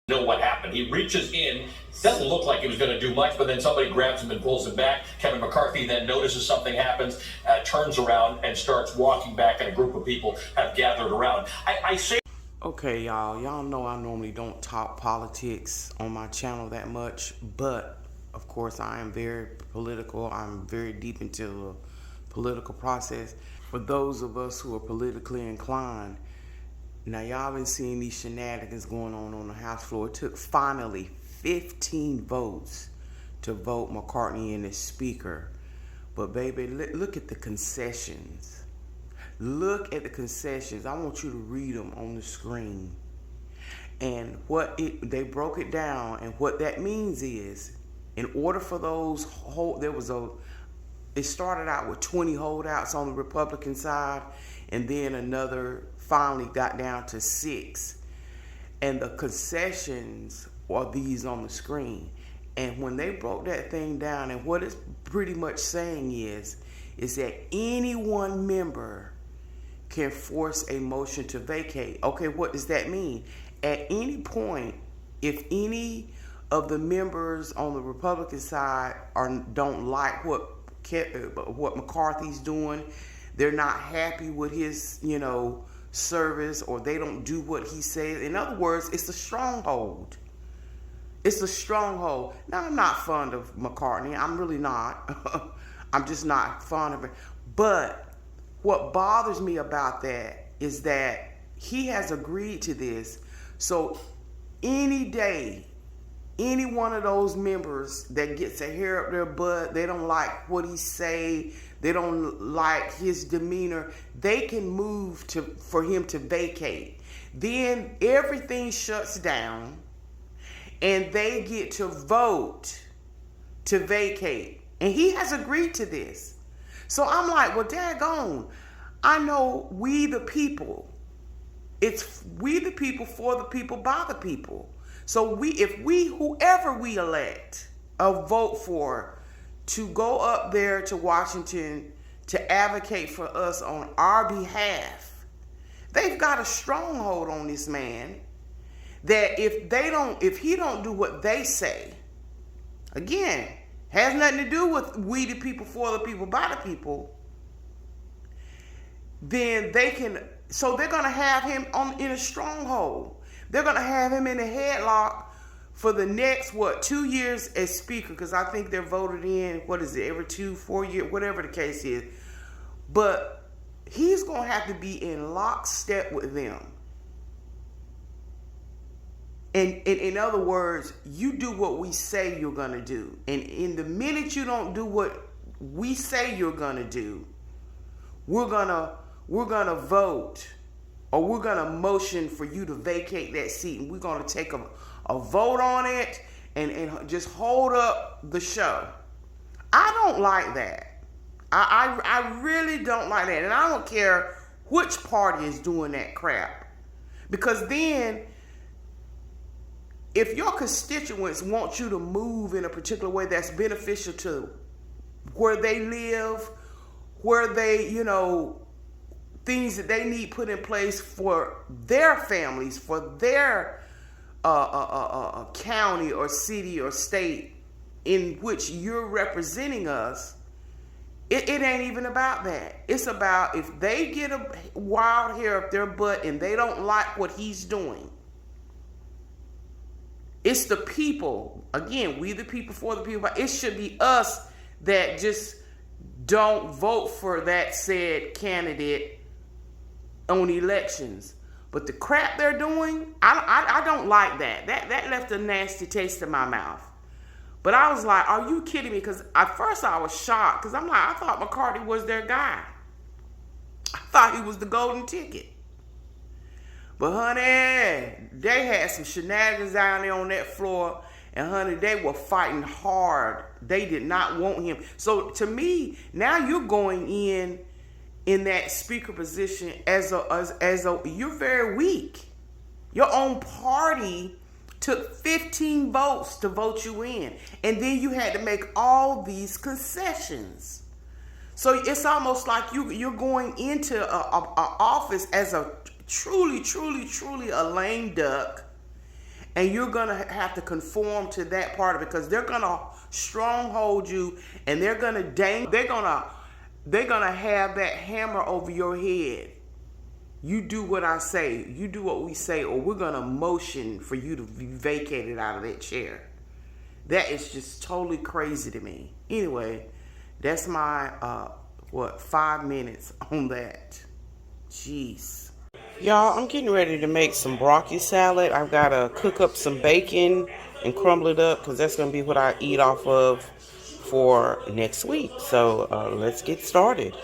Know what happened. He reaches in, doesn't look like he was going to do much, but then somebody grabs him and pulls him back. Kevin McCarthy then notices something happens, turns around and starts walking back, and a group of people have gathered around. I say. Okay, y'all know I normally don't talk politics on my channel that much, but of course I am very political. I'm very deep into the political process. For those of us who are politically inclined, now y'all been seeing these shenanigans going on the House floor. It took finally 15 votes to vote McCartney in as speaker. But baby, look at the concessions. Look at the concessions. I want you to read them on the screen. And they broke it down, and what that means is, in order for those it started out with 20 holdouts on the Republican side, and then another finally got down to 6. And the concessions are these on the screen. And when they broke that thing down, and what it's pretty much saying is that any one member can force a motion to vacate. Okay, what does that mean? At any point, if any of the members on the Republican side don't like what McCarthy's doing, they're not happy with his, service, or they don't do what he says. In other words, it's a stronghold. It's a stronghold. Now, I'm not fond of McCartney. I'm really not. I'm just not fond of it. But what bothers me about that is that he has agreed to this. So any day, any one of those members that gets a hair up their butt, they don't like what he say, they don't like his demeanor, they can move for him to vacate. Then everything shuts down, and they get to vote to vacate. And he has agreed to this. So I'm like, well, daggone, I know we the people. It's we the people, for the people, by the people. So whoever we elect or vote for to go up there to Washington to advocate for us on our behalf, they've got a stronghold on this man that if he don't do what they say, again, has nothing to do with we the people, for the people, by the people, then they're going to have him in a stronghold. They're going to have him in a headlock for the next, 2 years as speaker, because I think they're voted in, every 2-4 years, whatever the case is. But he's going to have to be in lockstep with them. And in other words, you do what we say you're going to do. And in the minute you don't do what we say you're going to do, we're going to vote, or we're going to motion for you to vacate that seat. And we're going to take a vote on it and just hold up the show. I don't like that. I really don't like that. And I don't care which party is doing that crap. Because then, if your constituents want you to move in a particular way that's beneficial to where they live, where they, things that they need put in place for their families, for their county or city or state in which you're representing us, it ain't even about that. It's about if they get a wild hair up their butt and they don't like what he's doing, it's the people, again, we the people, for the people. It should be us that just don't vote for that said candidate on elections. But the crap they're doing, I don't like that. That left a nasty taste in my mouth. But I was like, are you kidding me? Because at first I was shocked, because I'm like, I thought McCarthy was their guy. I thought he was the golden ticket. But honey, they had some shenanigans down there on that floor, and honey, they were fighting hard. They did not want him. So to me, now you're going in that speaker position as you're very weak. Your own party took 15 votes to vote you in, and then you had to make all these concessions. So it's almost like you're going into a office as a truly a lame duck, And you're going to have to conform to that part of it, because they're going to stronghold you, and they're going to have that hammer over your head. You do what I say. You do what we say, or we're going to motion for you to be vacated out of that chair. That is just totally crazy to me. Anyway, that's my, 5 minutes on that. Jeez. Y'all, I'm getting ready to make some broccoli salad. I've got to cook up some bacon and crumble it up, because that's going to be what I eat off of for next week. So let's get started.